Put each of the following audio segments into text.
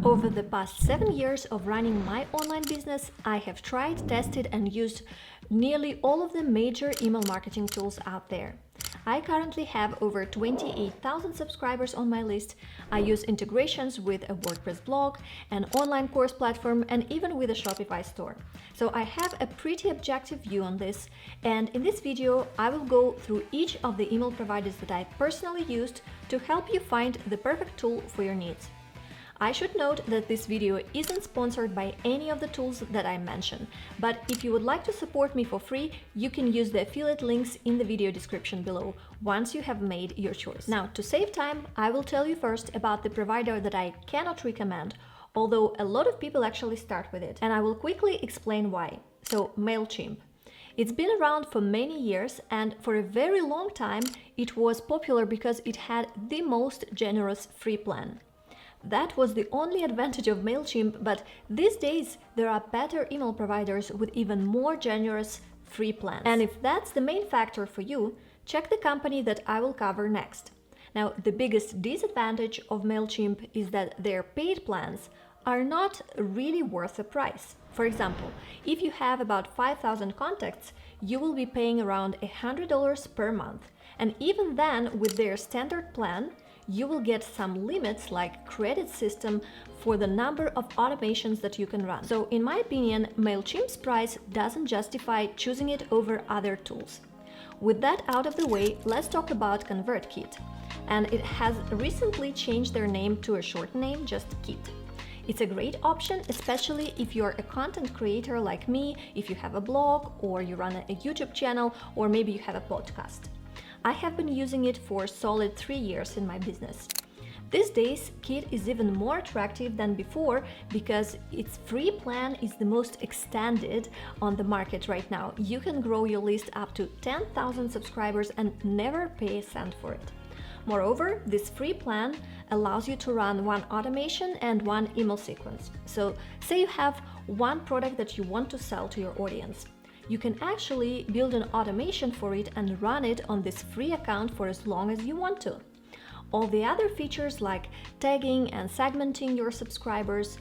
Over the past 7 years of running my online business, I have tried, tested, and used nearly all of the major email marketing tools out there. I currently have over 28,000 subscribers on my list. I use integrations with a WordPress blog, an online course platform, and even with a Shopify store. So I have a pretty objective view on this, and in this video I will go through each of the email providers that I personally used to help you find the perfect tool for your needs. I should note that this video isn't sponsored by any of the tools that I mentioned, but if you would like to support me for free, you can use the affiliate links in the video description below once you have made your choice. Now, to save time, I will tell you first about the provider that I cannot recommend, although a lot of people actually start with it, and I will quickly explain why. So, MailChimp. It's been around for many years, and for a very long time it was popular because it had the most generous free plan. That was the only advantage of MailChimp, but these days there are better email providers with even more generous free plans. And if that's the main factor for you, check the company that I will cover next. Now, the biggest disadvantage of MailChimp is that their paid plans are not really worth the price. For example, if you have about 5,000 contacts, you will be paying around $100 per month. And even then, with their standard plan, you will get some limits like credit system for the number of automations that you can run. So in my opinion, MailChimp's price doesn't justify choosing it over other tools. With that out of the way, let's talk about ConvertKit. And it has recently changed their name to a short name, just Kit. It's a great option, especially if you're a content creator like me, if you have a blog, or you run a YouTube channel, or maybe you have a podcast. I have been using it for a solid 3 years in my business. These days, Kit is even more attractive than before because its free plan is the most extended on the market right now. You can grow your list up to 10,000 subscribers and never pay a cent for it. Moreover, this free plan allows you to run one automation and one email sequence. So, say you have one product that you want to sell to your audience. You can actually build an automation for it and run it on this free account for as long as you want to. All the other features like tagging and segmenting your subscribers,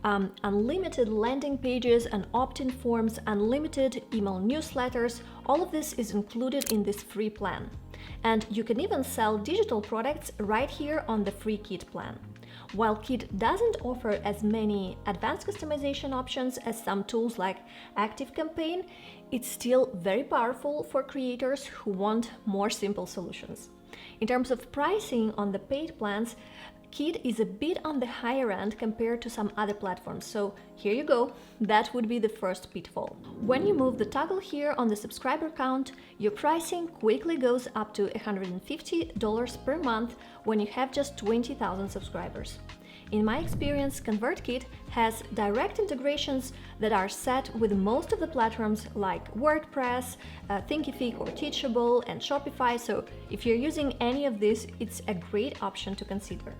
unlimited landing pages and opt-in forms, unlimited email newsletters, all of this is included in this free plan. And you can even sell digital products right here on the free Kit plan. While Kit doesn't offer as many advanced customization options as some tools like ActiveCampaign, it's still very powerful for creators who want more simple solutions. In terms of pricing on the paid plans, Kit is a bit on the higher end compared to some other platforms, so here you go, that would be the first pitfall. When you move the toggle here on the subscriber count, your pricing quickly goes up to $150 per month when you have just 20,000 subscribers. In my experience, ConvertKit has direct integrations that are set with most of the platforms like WordPress, Thinkific or Teachable, and Shopify, so if you're using any of these, it's a great option to consider.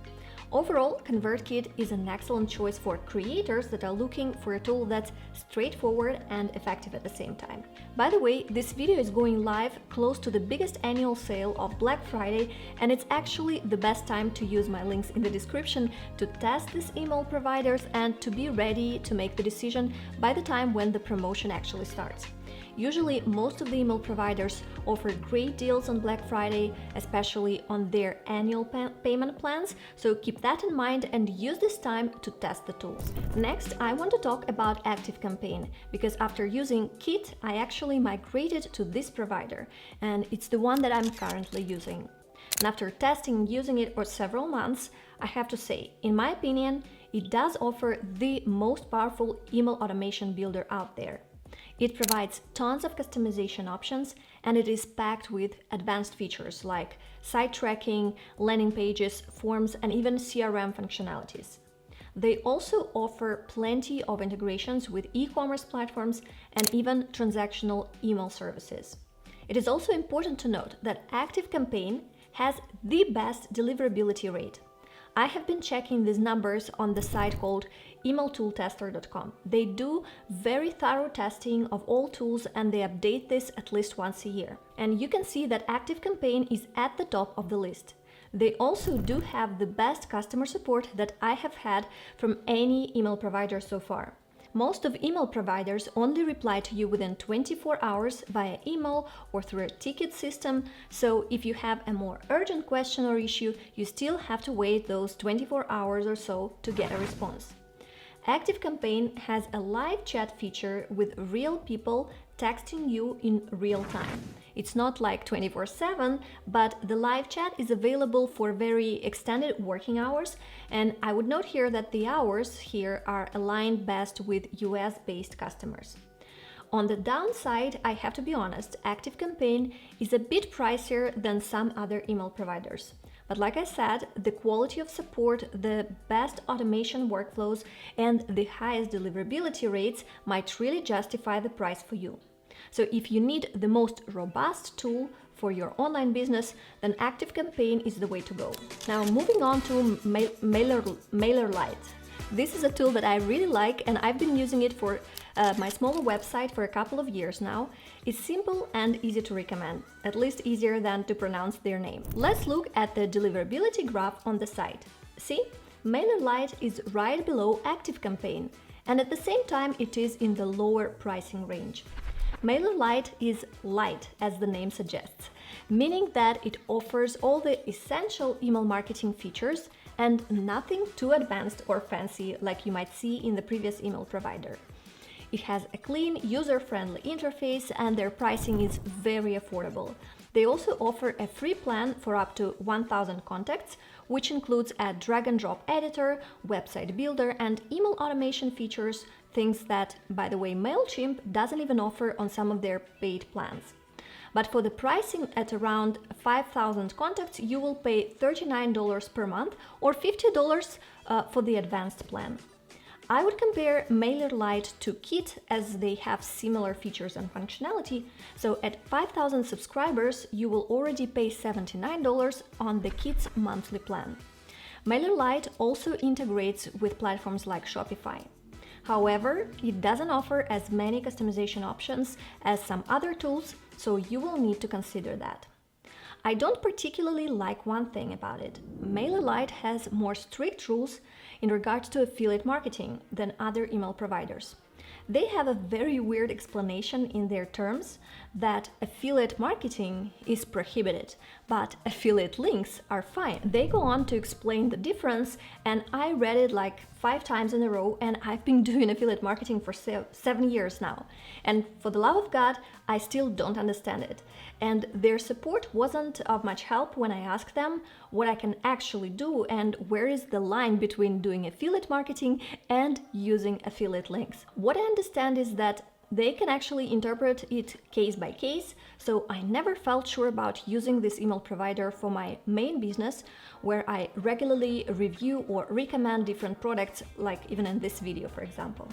Overall, ConvertKit is an excellent choice for creators that are looking for a tool that's straightforward and effective at the same time. By the way, this video is going live close to the biggest annual sale of Black Friday, and it's actually the best time to use my links in the description to test these email providers and to be ready to make the decision by the time when the promotion actually starts. Usually, most of the email providers offer great deals on Black Friday, especially on their annual payment plans, so keep that in mind and use this time to test the tools. Next, I want to talk about ActiveCampaign, because after using Kit, I actually migrated to this provider, and it's the one that I'm currently using. And after testing and using it for several months, I have to say, in my opinion, it does offer the most powerful email automation builder out there. It provides tons of customization options, and it is packed with advanced features like site tracking, landing pages, forms, and even CRM functionalities. They also offer plenty of integrations with e-commerce platforms and even transactional email services. It is also important to note that ActiveCampaign has the best deliverability rate. I have been checking these numbers on the site called emailtooltester.com. They do very thorough testing of all tools and they update this at least once a year. And you can see that ActiveCampaign is at the top of the list. They also do have the best customer support that I have had from any email provider so far. Most of email providers only reply to you within 24 hours via email or through a ticket system, so if you have a more urgent question or issue, you still have to wait those 24 hours or so to get a response. ActiveCampaign has a live chat feature with real people texting you in real time. It's not like 24/7, but the live chat is available for very extended working hours, and I would note here that the hours here are aligned best with US-based customers. On the downside, I have to be honest, ActiveCampaign is a bit pricier than some other email providers. But like I said, the quality of support, the best automation workflows, and the highest deliverability rates might really justify the price for you. So if you need the most robust tool for your online business, then ActiveCampaign is the way to go. Now moving on to MailerLite. This is a tool that I really like, and I've been using it for my smaller website for a couple of years now. It's simple and easy to recommend, at least easier than to pronounce their name. Let's look at the deliverability graph on the site. See, MailerLite is right below ActiveCampaign, and at the same time it is in the lower pricing range. MailerLite is light, as the name suggests, meaning that it offers all the essential email marketing features and nothing too advanced or fancy like you might see in the previous email provider. It has a clean, user-friendly interface, and their pricing is very affordable. They also offer a free plan for up to 1,000 contacts, which includes a drag-and-drop editor, website builder, and email automation features, things that, by the way, MailChimp doesn't even offer on some of their paid plans. But for the pricing at around 5,000 contacts, you will pay $39 per month or $50 for the advanced plan. I would compare MailerLite to Kit as they have similar features and functionality, so at 5,000 subscribers you will already pay $79 on the Kit's monthly plan. MailerLite also integrates with platforms like Shopify. However, it doesn't offer as many customization options as some other tools, so you will need to consider that. I don't particularly like one thing about it. MailerLite has more strict rules in regards to affiliate marketing than other email providers. They have a very weird explanation in their terms that affiliate marketing is prohibited, but affiliate links are fine. They go on to explain the difference, and I read it like 5 times in a row, and I've been doing affiliate marketing for 7 years now. And for the love of God, I still don't understand it. And their support wasn't of much help when I asked them what I can actually do and where is the line between doing affiliate marketing and using affiliate links. What I understand is that they can actually interpret it case by case, so I never felt sure about using this email provider for my main business, where I regularly review or recommend different products, like even in this video, for example.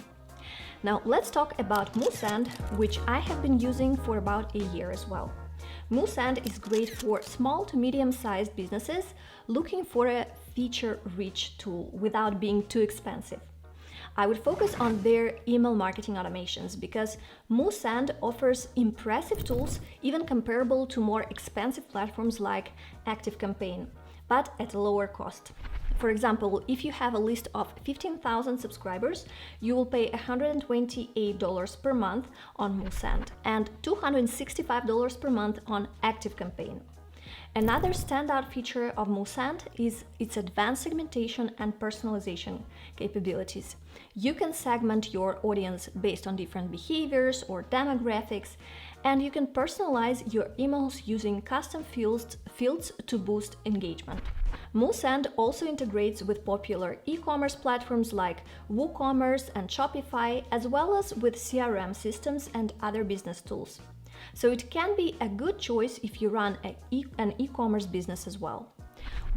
Now let's talk about Moosend, which I have been using for about a year as well. Moosend is great for small to medium-sized businesses looking for a feature-rich tool without being too expensive. I would focus on their email marketing automations because Moosend offers impressive tools, even comparable to more expensive platforms like ActiveCampaign, but at a lower cost. For example, if you have a list of 15,000 subscribers, you will pay $128 per month on Moosend and $265 per month on ActiveCampaign. Another standout feature of Moosend is its advanced segmentation and personalization capabilities. You can segment your audience based on different behaviors or demographics, and you can personalize your emails using custom fields to boost engagement. Moosend also integrates with popular e-commerce platforms like WooCommerce and Shopify, as well as with CRM systems and other business tools. So it can be a good choice if you run an e-commerce business as well.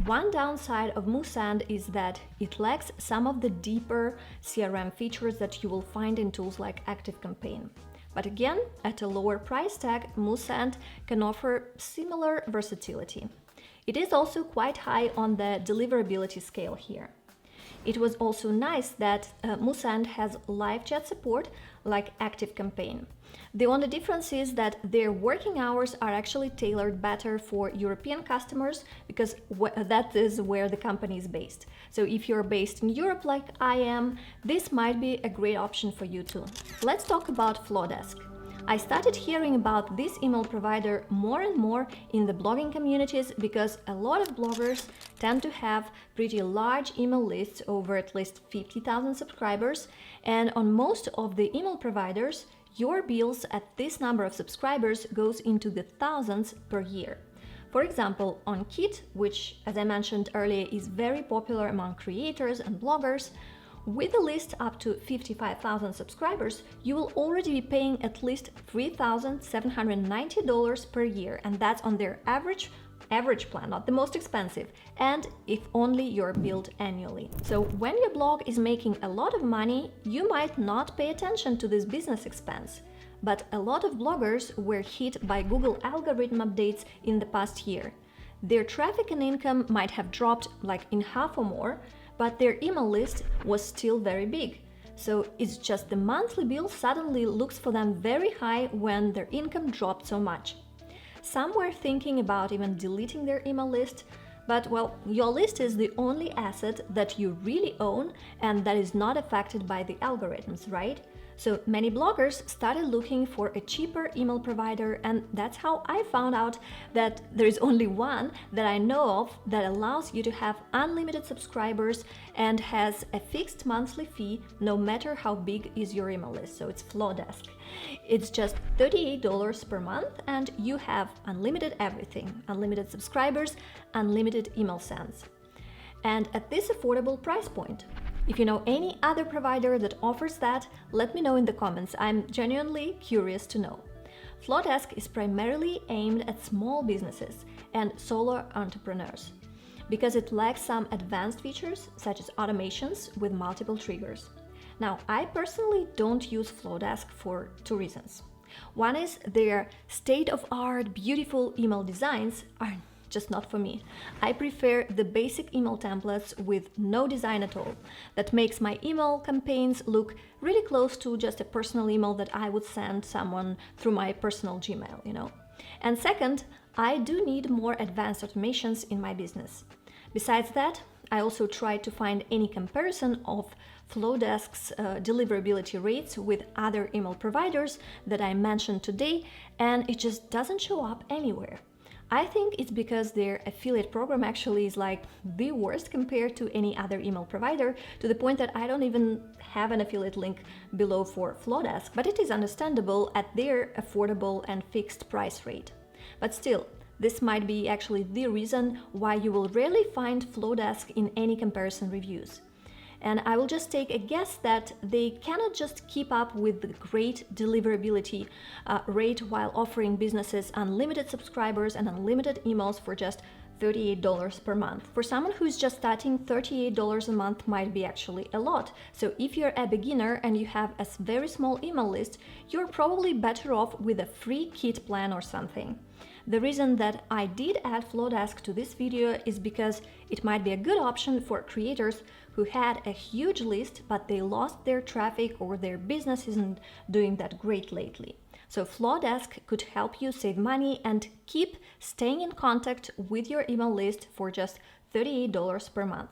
One downside of Moosend is that it lacks some of the deeper CRM features that you will find in tools like ActiveCampaign. But again, at a lower price tag, Moosend can offer similar versatility. It is also quite high on the deliverability scale here. It was also nice that Musand has live chat support like ActiveCampaign. The only difference is that their working hours are actually tailored better for European customers because that is where the company is based. So if you're based in Europe like I am, this might be a great option for you too. Let's talk about Flowdesk. I started hearing about this email provider more and more in the blogging communities because a lot of bloggers tend to have pretty large email lists over at least 50,000 subscribers, and on most of the email providers, your bills at this number of subscribers goes into the thousands per year. For example, on Kit, which as I mentioned earlier is very popular among creators and bloggers, with a list up to 55,000 subscribers, you will already be paying at least $3,790 per year, and that's on their average plan, not the most expensive, and if only you're billed annually. So when your blog is making a lot of money, you might not pay attention to this business expense. But a lot of bloggers were hit by Google algorithm updates in the past year. Their traffic and income might have dropped like in half or more, but their email list was still very big. So it's just the monthly bill suddenly looks for them very high when their income dropped so much. Some were thinking about even deleting their email list, but well, your list is the only asset that you really own and that is not affected by the algorithms, right? So many bloggers started looking for a cheaper email provider, and that's how I found out that there is only one that I know of that allows you to have unlimited subscribers and has a fixed monthly fee no matter how big is your email list. So it's Flowdesk. It's just $38 per month and you have unlimited everything, unlimited subscribers, unlimited email sends. And at this affordable price point. If you know any other provider that offers that, let me know in the comments. I'm genuinely curious to know. Flowdesk is primarily aimed at small businesses and solo entrepreneurs because it lacks some advanced features such as automations with multiple triggers. Now, I personally don't use Flowdesk for two reasons. One is their state-of-art, beautiful email designs are just not for me. I prefer the basic email templates with no design at all. That makes my email campaigns look really close to just a personal email that I would send someone through my personal Gmail, you know. And second, I do need more advanced automations in my business. Besides that, I also tried to find any comparison of Flowdesk's deliverability rates with other email providers that I mentioned today, and it just doesn't show up anywhere. I think it's because their affiliate program actually is like the worst compared to any other email provider, to the point that I don't even have an affiliate link below for Flowdesk, but it is understandable at their affordable and fixed price rate. But still, this might be actually the reason why you will rarely find Flowdesk in any comparison reviews. And I will just take a guess that they cannot just keep up with the great deliverability rate while offering businesses unlimited subscribers and unlimited emails for just $38 per month. For someone who's just starting, $38 a month might be actually a lot. So if you're a beginner and you have a very small email list, you're probably better off with a free Kit plan or something. The reason that I did add Flowdesk to this video is because it might be a good option for creators who had a huge list but they lost their traffic or their business isn't doing that great lately. So Flowdesk could help you save money and keep staying in contact with your email list for just $38 per month.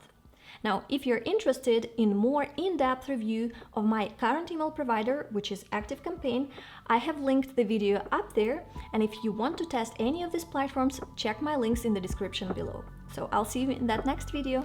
Now, if you're interested in more in-depth review of my current email provider, which is ActiveCampaign, I have linked the video up there, and if you want to test any of these platforms, check my links in the description below. So I'll see you in that next video.